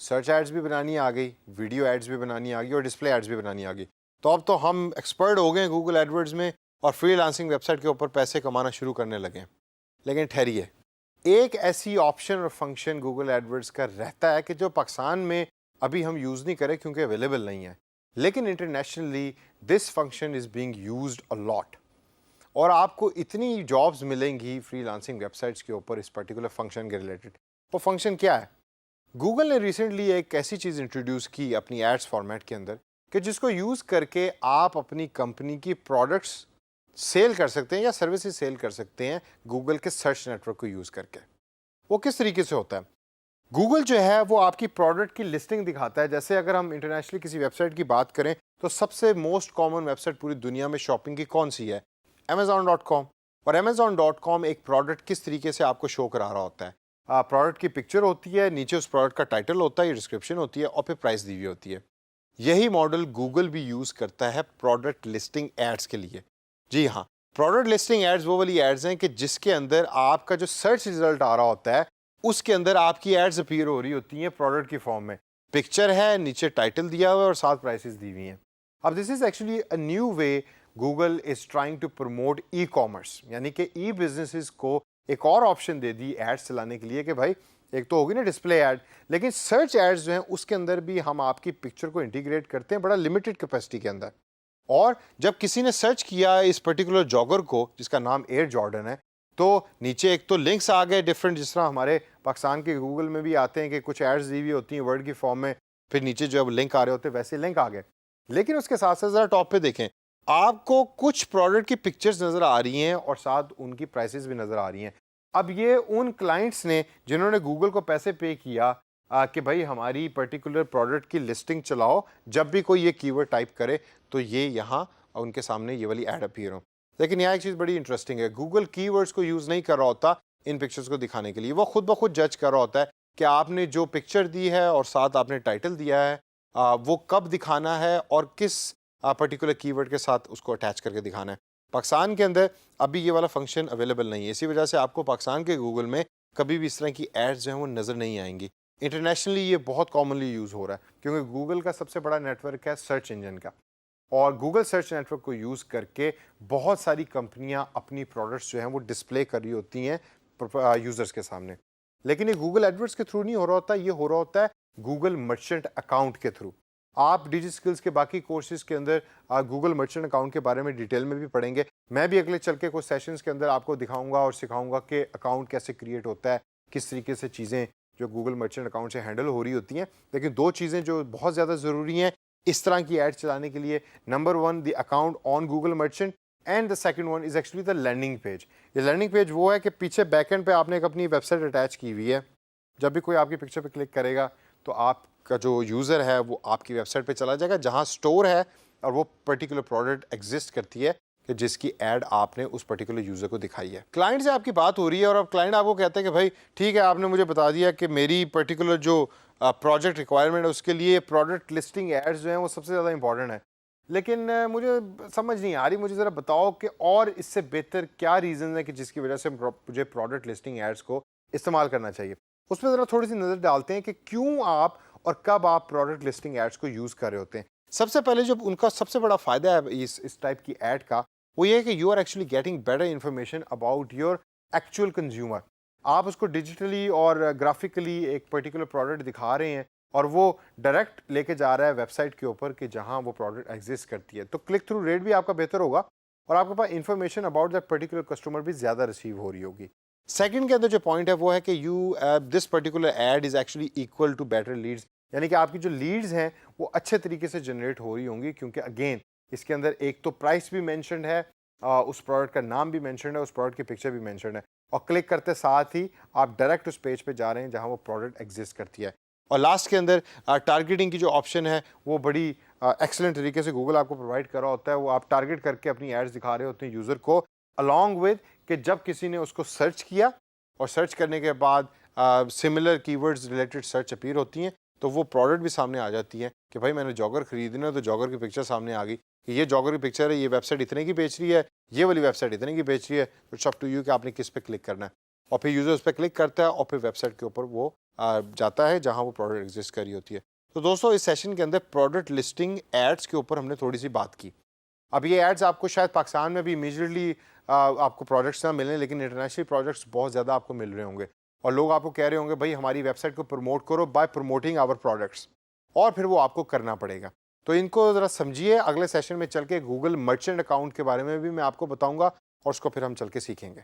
Search ads भी बनानी आ गई, वीडियो एड्स भी बनानी आ गई और डिस्प्ले एड्स भी बनानी आ गई। तो अब तो हम एक्सपर्ट हो गए गूगल एडवर्ड्स में और फ्रीलांसिंग वेबसाइट के ऊपर पैसे कमाना शुरू करने लगे हैं। लेकिन ठहरिए, एक ऐसी ऑप्शन और फंक्शन गूगल एडवर्ड्स का रहता है कि जो पाकिस्तान में अभी हम यूज़ नहीं करें क्योंकि अवेलेबल नहीं है, लेकिन internationally this function is being used a lot और आपको इतनी जॉब्स मिलेंगी फ्रीलांसिंग वेबसाइट्स के ऊपर इस पर्टिकुलर फंक्शन के रिलेटेड। वो फंक्शन क्या है? गूगल ने रिसेंटली एक ऐसी चीज़ इंट्रोड्यूस की अपनी एड्स फॉर्मेट के अंदर कि जिसको यूज़ करके आप अपनी कंपनी की प्रोडक्ट्स सेल कर सकते हैं या सर्विसेज सेल कर सकते हैं गूगल के सर्च नेटवर्क को यूज़ करके। वो किस तरीके से होता है? गूगल जो है वो आपकी प्रोडक्ट की लिस्टिंग दिखाता है। जैसे अगर हम इंटरनेशनली किसी वेबसाइट की बात करें तो सबसे मोस्ट कॉमन वेबसाइट पूरी दुनिया में शॉपिंग की कौन सी है? Amazon.com। और Amazon.com एक प्रोडक्ट किस तरीके से आपको शो करा रहा होता है? प्रोडक्ट की पिक्चर होती है, नीचे उस प्रोडक्ट का टाइटल होता है, डिस्क्रिप्शन होती है और फिर प्राइस दी हुई होती है। यही मॉडल गूगल भी यूज़ करता है प्रोडक्ट लिस्टिंग एड्स के लिए। जी हाँ, प्रोडक्ट लिस्टिंग एड्स वो वाली एड्स हैं कि जिसके अंदर आपका जो सर्च रिजल्ट आ रहा होता है उसके अंदर आपकी एड्स अपीयर हो रही होती हैं प्रोडक्ट की फॉर्म में। पिक्चर है, नीचे टाइटल दिया हुआ है और साथ प्राइसेस दी हुई हैं। अब this is actually a new way Google is trying to promote e commerce, यानी कि ई बिजनेसेस को एक और ऑप्शन दे दी एड्स चलाने के लिए कि भाई एक तो होगी ना डिस्प्ले ऐड, लेकिन सर्च एड्स जो हैं उसके अंदर भी हम आपकी पिक्चर को इंटीग्रेट करते हैं बड़ा लिमिटेड कैपेसिटी के अंदर। और जब किसी ने सर्च किया इस पर्टिकुलर जॉगर को जिसका नाम एयर जॉर्डन है, तो नीचे एक तो लिंक्स आ गए डिफरेंट, जिस तरह हमारे पाकिस्तान के गूगल में भी आते हैं कि कुछ एड्स दी हुई होती हैं वर्ड की फॉर्म में, फिर नीचे जब लिंक आ रहे होते हैं वैसे लिंक आ गए। लेकिन उसके साथ साथ ज़रा टॉप पे देखें, आपको कुछ प्रोडक्ट की पिक्चर्स नज़र आ रही हैं और साथ उनकी प्राइसेस भी नज़र आ रही हैं। अब ये उन क्लाइंट्स ने जिन्होंने गूगल को पैसे पे किया कि भाई हमारी पर्टिकुलर प्रोडक्ट की लिस्टिंग चलाओ, जब भी कोई ये कीवर्ड टाइप करे तो ये यहाँ उनके सामने ये वाली ऐड अपीयर हो। लेकिन यहाँ एक चीज़ बड़ी इंटरेस्टिंग है, गूगल कीवर्ड्स को यूज़ नहीं कर रहा होता इन पिक्चर्स को दिखाने के लिए, वो खुद ब खुद जज कर रहा होता है कि आपने जो पिक्चर दी है और साथ आपने टाइटल दिया है वो कब दिखाना है और किस पर्टिकुलर कीवर्ड के साथ उसको अटैच करके दिखाना है। पाकिस्तान के अंदर अभी ये वाला फंक्शन अवेलेबल नहीं है, इसी वजह से आपको पाकिस्तान के गूगल में कभी भी इस तरह की एड्स जो हैं वो नज़र नहीं आएंगी। इंटरनेशनली ये बहुत कॉमनली यूज़ हो रहा है क्योंकि गूगल का सबसे बड़ा नेटवर्क है सर्च इंजन का, और गूगल सर्च नेटवर्क को यूज़ करके बहुत सारी कंपनियां अपनी प्रोडक्ट्स जो हैं वो डिस्प्ले कर रही होती हैं यूज़र्स के सामने। लेकिन ये गूगल एडवर्ड्स के थ्रू नहीं हो रहा होता, ये हो रहा होता है गूगल मर्चेंट अकाउंट के थ्रू। आप डिजिस्किल्स के बाकी कोर्सेज के अंदर गूगल मर्चेंट अकाउंट के बारे में डिटेल में भी पढ़ेंगे। मैं भी अगले चल के कुछ सेशंस के अंदर आपको दिखाऊंगा और सिखाऊंगा कि अकाउंट कैसे क्रिएट होता है, किस तरीके से चीज़ें जो गूगल मर्चेंट अकाउंट से हैंडल हो रही होती हैं। लेकिन दो चीज़ें जो बहुत ज़्यादा ज़रूरी हैं इस तरह की एड चलाने के लिए, number one the account on Google merchant and the second one is actually the landing page. ये लैंडिंग पेज वो है कि पीछे बैकएंड पे आपने एक अपनी वेबसाइट अटैच की हुई है, जब भी कोई आपकी पिक्चर पे क्लिक करेगा तो आपका जो यूज़र है वो आपकी वेबसाइट पे चला जाएगा जहाँ स्टोर है और वो पर्टिकुलर प्रोडक्ट एग्जिस्ट करती है कि जिसकी ऐड आपने उस पर्टिकुलर यूज़र को दिखाई है। क्लाइंट से आपकी बात हो रही है और अब क्लाइंट आपको कहते हैं कि भाई ठीक है, आपने मुझे बता दिया कि मेरी पर्टिकुलर जो प्रोजेक्ट रिक्वायरमेंट है उसके लिए प्रोडक्ट लिस्टिंग एड्स जो हैं वो सबसे ज़्यादा इंपॉर्टेंट है, लेकिन मुझे समझ नहीं आ रही, मुझे ज़रा बताओ कि और इससे बेहतर क्या रीज़न है कि जिसकी वजह से मुझे प्रोडक्ट लिस्टिंग एड्स को इस्तेमाल करना चाहिए। उसमें ज़रा थोड़ी सी नज़र डालते हैं कि क्यों आप और कब आप प्रोडक्ट लिस्टिंग एड्स को यूज़ कर रहे होते हैं। सबसे पहले जो उनका सबसे बड़ा फ़ायदा है इस टाइप की एड का, वो ये है कि you are actually getting better information about your actual consumer. आप उसको डिजिटली और ग्राफिकली एक पर्टिकुलर प्रोडक्ट दिखा रहे हैं और वो डायरेक्ट लेके जा रहा है वेबसाइट के ऊपर कि जहाँ वो प्रोडक्ट एग्जिस्ट करती है, तो क्लिक थ्रू रेट भी आपका बेहतर होगा और आपके पास information about that particular customer भी ज़्यादा रिसीव हो रही होगी। सेकंड के अंदर जो पॉइंट है वो है कि this particular ad is actually equal to better leads, यानी कि आपकी जो लीड्स हैं वो अच्छे तरीके से जनरेट हो रही होंगी क्योंकि अगेन इसके अंदर एक तो प्राइस भी मेंशन्ड है, उस प्रोडक्ट का नाम भी मेंशन्ड है, उस प्रोडक्ट की पिक्चर भी मेंशन्ड है और क्लिक करते साथ ही आप डायरेक्ट उस पेज पे जा रहे हैं जहां वो प्रोडक्ट एग्जिस्ट करती है। और लास्ट के अंदर टारगेटिंग की जो ऑप्शन है वो बड़ी एक्सेलेंट तरीके से गूगल आपको प्रोवाइड कर रहा होता है। वो आप टारगेट करके अपनी एड्स दिखा रहे होते हैं यूज़र को, अलॉन्ग विद कि जब किसी ने उसको सर्च किया और सर्च करने के बाद similar keywords related search appear होती हैं तो वो प्रोडक्ट भी सामने आ जाती है कि भाई मैंने जॉगर खरीदना है तो जॉगर की पिक्चर सामने आ गई कि ये जॉगर की पिक्चर है, ये वेबसाइट इतने की बेच रही है, ये वाली वेबसाइट इतने की बेच रही है। तो इट्स अप टू यू कि आपने किस पे क्लिक करना है और फिर यूज़र उस पर क्लिक करता है और फिर वेबसाइट के ऊपर वो जाता है जहाँ वो प्रोडक्ट एग्जिस्ट कर रही होती है। तो दोस्तों इस सेशन के अंदर प्रोडक्ट लिस्टिंग एड्स के ऊपर हमने थोड़ी सी बात की। अब ये एड्स आपको शायद पाकिस्तान में भी इमीडिएटली आपको प्रोडक्ट्स ना मिलें, लेकिन इंटरनेशनल प्रोडक्ट्स बहुत ज़्यादा आपको मिल रहे होंगे और लोग आपको कह रहे होंगे भाई हमारी वेबसाइट को प्रमोट करो बाय प्रमोटिंग आवर प्रोडक्ट्स, और फिर वो आपको करना पड़ेगा। तो इनको ज़रा समझिए। अगले सेशन में चल के गूगल मर्चेंट अकाउंट के बारे में भी मैं आपको बताऊंगा और उसको फिर हम चल के सीखेंगे।